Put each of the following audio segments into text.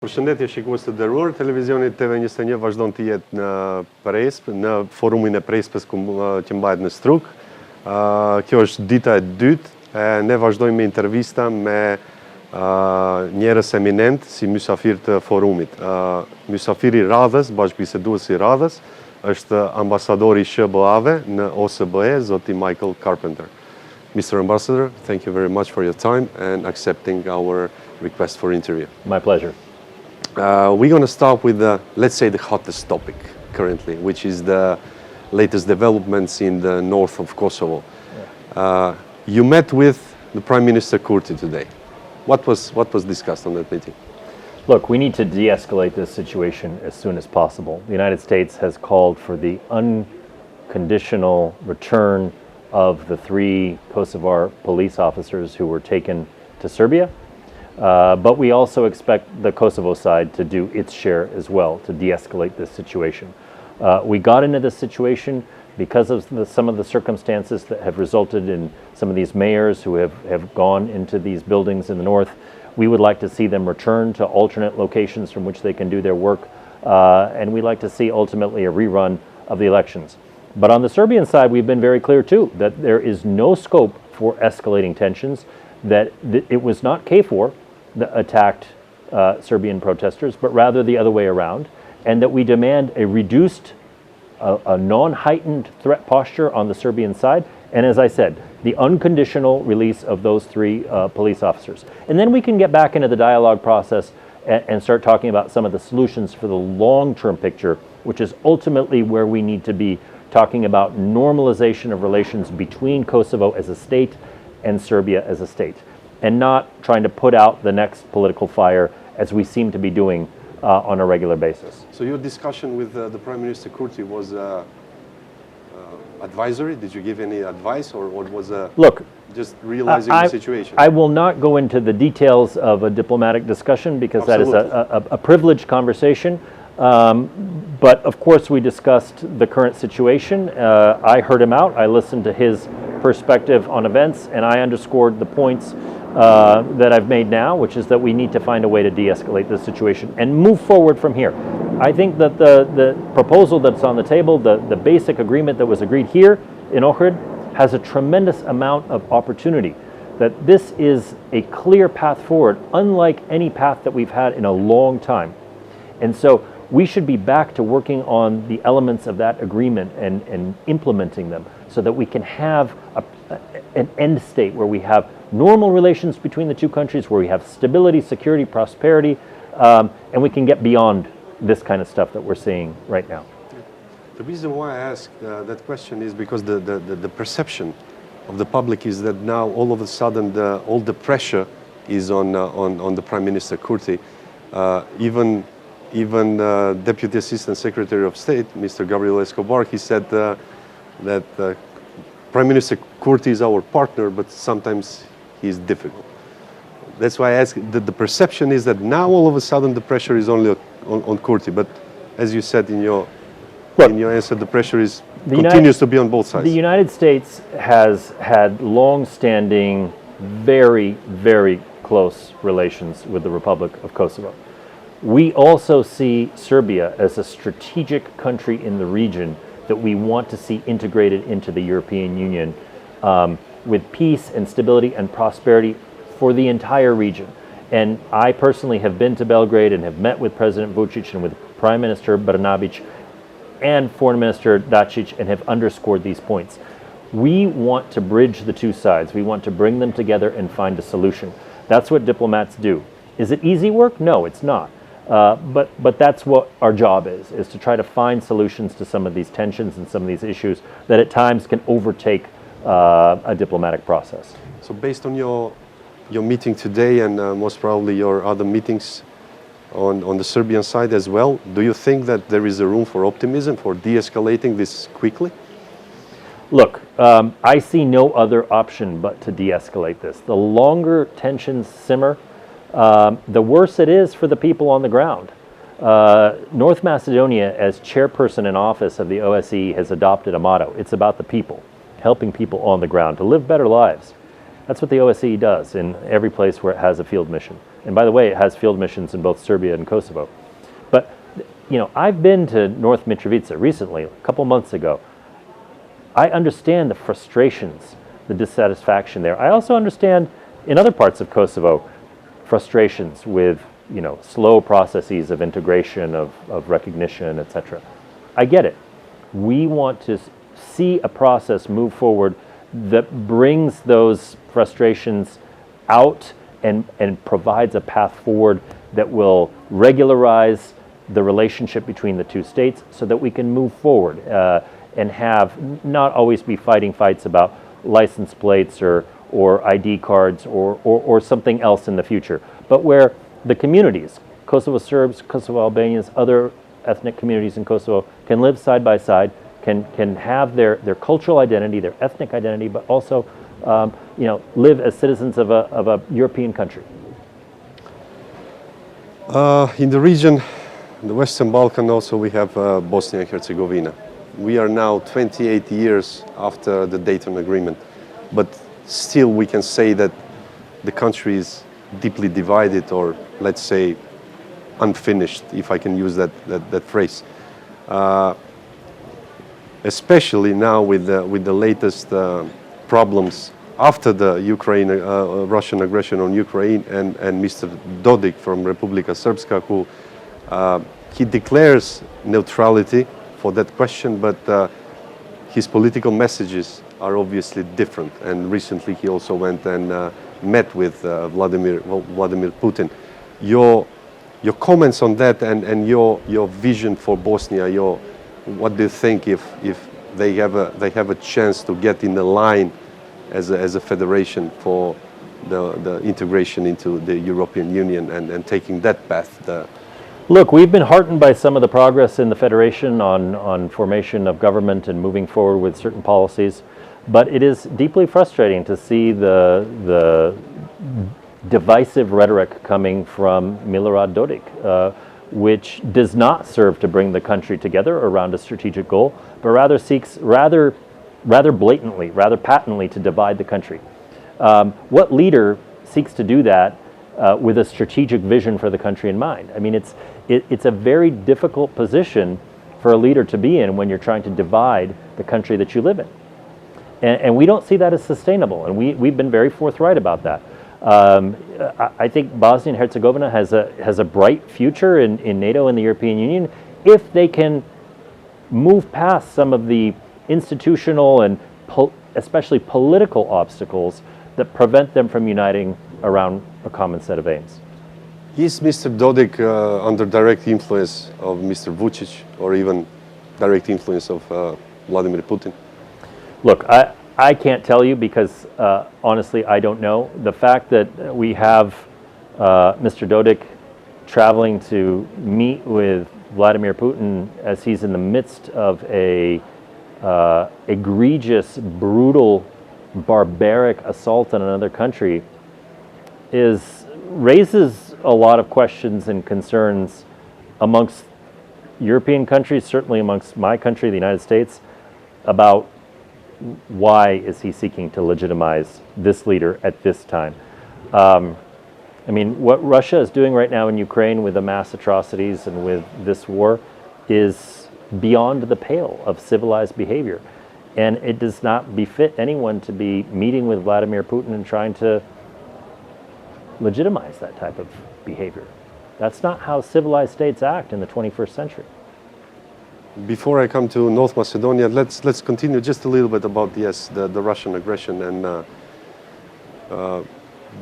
Përshëndetje shikues të nderuar, televizioni TV21 vazhdon të jetë në Prespa, në forumin e Prespës që mbahet në Struk. Kjo është dita e dytë e ne vazhdojmë me intervista me njerëz eminent si mysafir të forumit. Mysafiri i radhës, bashkëbiseduesi i radhës, është ambasadori i SBA-ve në Osbe, zoti Michael Carpenter. Mr. Ambassador, thank you very much for your time and accepting our request for interview. My pleasure. We're going to start with, let's say, the hottest topic currently, which is the latest developments in the north of Kosovo. Yeah. You met with the Prime Minister Kurti today. What was discussed on that meeting? Look, we need to de-escalate this situation as soon as possible. The United States has called for the unconditional return of the 3 Kosovar police officers who were taken to Serbia. But we also expect the Kosovo side to do its share as well to de-escalate this situation. We got into this situation because of some of the circumstances that have resulted in some of these mayors who have gone into these buildings in the north. We would like to see them return to alternate locations from which they can do their work, and we'd like to see ultimately a rerun of the elections. But on the Serbian side, we've been very clear too that there is no scope for escalating tensions, that it was not KFOR that attacked Serbian protesters, but rather the other way around, and that we demand a reduced, a non-heightened threat posture on the Serbian side, and as I said, the unconditional release of those 3 police officers. And then we can get back into the dialogue process and start talking about some of the solutions for the long-term picture, which is ultimately where we need to be talking about normalization of relations between Kosovo as a state and Serbia as a state, and not trying to put out the next political fire as we seem to be doing on a regular basis. So your discussion with the Prime Minister Kurti was advisory? Did you give any advice, or was Look, just realizing the situation? I will not go into the details of a diplomatic discussion because Absolutely. That is a privileged conversation. But of course we discussed the current situation. I heard him out, I listened to his perspective on events, and I underscored the points that I've made now, which is that we need to find a way to de-escalate this situation and move forward from here. I think that the proposal that's on the table, the basic agreement that was agreed here in Ohrid, has a tremendous amount of opportunity. That this is a clear path forward, unlike any path that we've had in a long time. And so we should be back to working on the elements of that agreement and implementing them so that we can have an end state where we have normal relations between the 2 countries, where we have stability, security, prosperity, and we can get beyond this kind of stuff that we're seeing right now. The reason why I ask that question is because the perception of the public is that now all of a sudden all the pressure is on the Prime Minister Kurti. Even Deputy Assistant Secretary of State, Mr. Gabriel Escobar, he said that Prime Minister Kurti is our partner, but sometimes he is difficult. That's why I ask, the perception is that now all of a sudden the pressure is only on Kurti, but as you said in your answer, the pressure continues to be on both sides. The United States has had long-standing, very, very close relations with the Republic of Kosovo. We also see Serbia as a strategic country in the region that we want to see integrated into the European Union with peace and stability and prosperity for the entire region. And I personally have been to Belgrade and have met with President Vučić and with Prime Minister Brnabić and Foreign Minister Dačić and have underscored these points. We want to bridge the 2 sides. We want to bring them together and find a solution. That's what diplomats do. Is it easy work? No, it's not. But that's what our job is to try to find solutions to some of these tensions and some of these issues that at times can overtake a diplomatic process. So based on your meeting today and most probably your other meetings on the Serbian side as well, do you think that there is a room for optimism for de-escalating this quickly? Look, I see no other option but to de-escalate this. The longer tensions simmer, the worse it is for the people on the ground. North Macedonia, as chairperson in office of the OSCE, has adopted a motto. It's about the people, helping people on the ground to live better lives. That's what the OSCE does in every place where it has a field mission. And by the way, it has field missions in both Serbia and Kosovo. But, I've been to North Mitrovica recently, a couple months ago. I understand the frustrations, the dissatisfaction there. I also understand in other parts of Kosovo frustrations with, slow processes of integration, of recognition, etc. I get it. We want to see a process move forward that brings those frustrations out and provides a path forward that will regularize the relationship between the two states so that we can move forward and not always be fighting fights about license plates or ID cards or something else in the future, but where the communities, Kosovo Serbs, Kosovo Albanians, other ethnic communities in Kosovo can live side by side, can have their cultural identity, their ethnic identity, but also live as citizens of a European country. In the region, the Western Balkan also, we have Bosnia and Herzegovina. We are now 28 years after the Dayton Agreement, but still we can say that the country is deeply divided, or let's say unfinished, if I can use that phrase. Especially now with the latest problems after the Russian aggression on Ukraine, and Mr. Dodik from Republika Srpska, who he declares neutrality for that question, but his political messages are obviously different. And recently he also went and met with Vladimir Putin. Your comments on that and your vision for Bosnia, what do you think if they have a chance to get in the line as a federation for the integration into the European Union and taking that path? Look, we've been heartened by some of the progress in the Federation on formation of government and moving forward with certain policies, but it is deeply frustrating to see the divisive rhetoric coming from Milorad Dodik, which does not serve to bring the country together around a strategic goal, but rather seeks rather blatantly, rather patently to divide the country. What leader seeks to do that with a strategic vision for the country in mind? I mean, it's a very difficult position for a leader to be in when you're trying to divide the country that you live in. And we don't see that as sustainable, and we've been very forthright about that. I think Bosnia and Herzegovina has a bright future in NATO and the European Union if they can move past some of the institutional and especially political obstacles that prevent them from uniting around a common set of aims. Is Mr. Dodik under direct influence of Mr. Vučić, or even direct influence of Vladimir Putin? Look, I can't tell you because honestly I don't know. The fact that we have Mr. Dodik traveling to meet with Vladimir Putin as he's in the midst of a egregious, brutal, barbaric assault on another country raises a lot of questions and concerns amongst European countries, certainly amongst my country, the United States, about why is he seeking to legitimize this leader at this time. I mean, what Russia is doing right now in Ukraine with the mass atrocities and with this war is beyond the pale of civilized behavior. And it does not befit anyone to be meeting with Vladimir Putin and trying to legitimize that type of behavior. That's not how civilized states act in the 21st century. Before I come to North Macedonia, let's continue just a little bit about the Russian aggression. And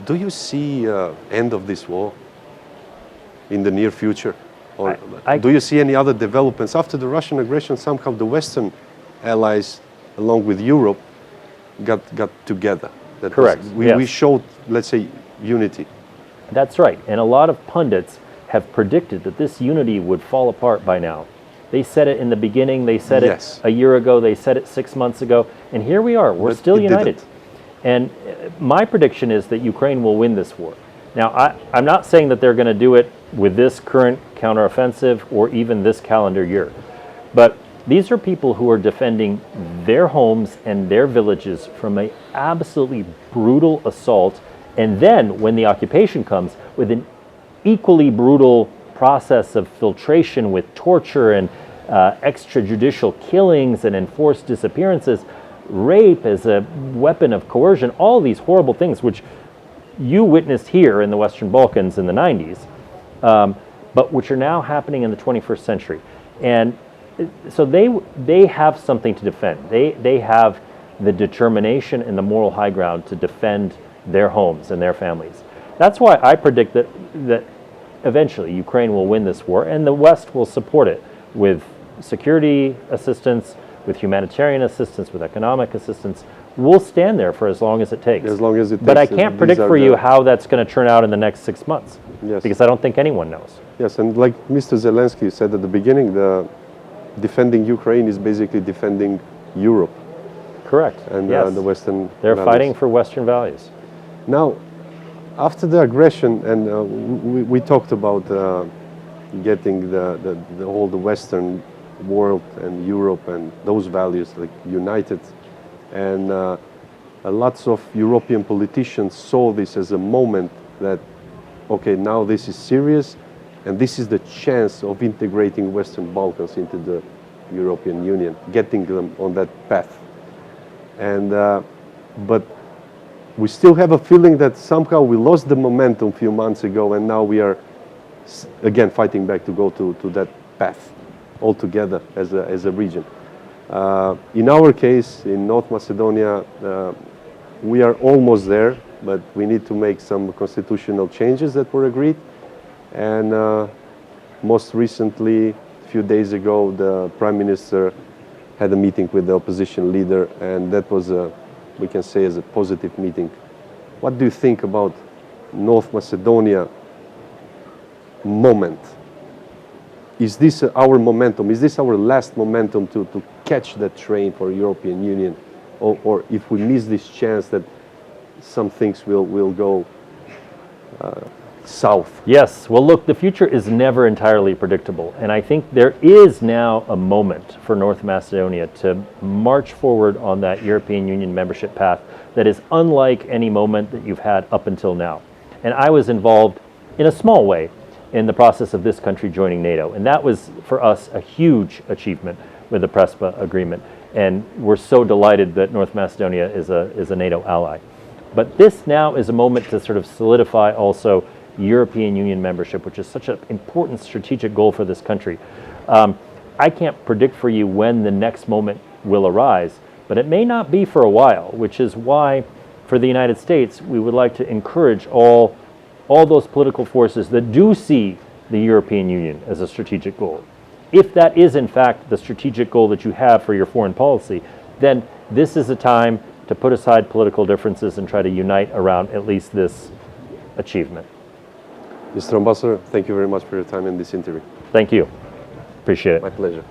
do you see end of this war in the near future, or do you see any other developments after the Russian aggression? Somehow the Western allies, along with Europe, got together. Correct. We showed, let's say, unity. That's right. And a lot of pundits have predicted that this unity would fall apart by now. They said it in the beginning, they said it a year ago, they said it 6 months ago, and here we are, we're still united. And my prediction is that Ukraine will win this war. Now, I'm not saying that they're going to do it with this current counteroffensive or even this calendar year, but These are people who are defending their homes and their villages from an absolutely brutal assault. And then when the occupation comes, with an equally brutal process of filtration with torture and extrajudicial killings and enforced disappearances, rape as a weapon of coercion, all these horrible things which you witnessed here in the Western Balkans in the 90s, but which are now happening in the 21st century. And so they have something to defend. They have the determination and the moral high ground to defend their homes and their families. That's why I predict that eventually Ukraine will win this war, and the West will support it with security assistance, with humanitarian assistance, with economic assistance. We'll stand there for as long as it takes. As long as it takes. But I can't predict for you how that's going to turn out in the next 6 months. Yes. Because I don't think anyone knows. Yes, and like Mr. Zelensky said at the beginning, defending Ukraine is basically defending Europe. Correct. And yes. The Western They're values. fighting for Western values. Now, after the aggression, and we talked about getting the Western world and Europe and those values like united, and lots of European politicians saw this as a moment that, okay, now this is serious, and this is the chance of integrating Western Balkans into the European Union, getting them on that path. And but we still have a feeling that somehow we lost the momentum a few months ago, and now we are again fighting back to go to that path altogether as a region. In our case, in North Macedonia, we are almost there, but we need to make some constitutional changes that were agreed. And most recently, a few days ago, the Prime Minister had a meeting with the opposition leader, and that was we can say as a positive meeting. What do you think about North Macedonia moment? Is this our momentum? Is this our last momentum to catch that train for European Union? Or if we miss this chance that some things will go south? Yes. Well, look, the future is never entirely predictable. And I think there is now a moment for North Macedonia to march forward on that European Union membership path that is unlike any moment that you've had up until now. And I was involved in a small way in the process of this country joining NATO. And that was, for us, a huge achievement with the Prespa agreement. And we're so delighted that North Macedonia is a NATO ally. But this now is a moment to sort of solidify also European Union membership, which is such an important strategic goal for this country. I can't predict for you when the next moment will arise, but it may not be for a while, which is why for the United States, we would like to encourage all those political forces that do see the European Union as a strategic goal. If that is in fact the strategic goal that you have for your foreign policy, then this is a time to put aside political differences and try to unite around at least this achievement. Mr. Ambassador, thank you very much for your time in this interview. Thank you. Appreciate it. My pleasure.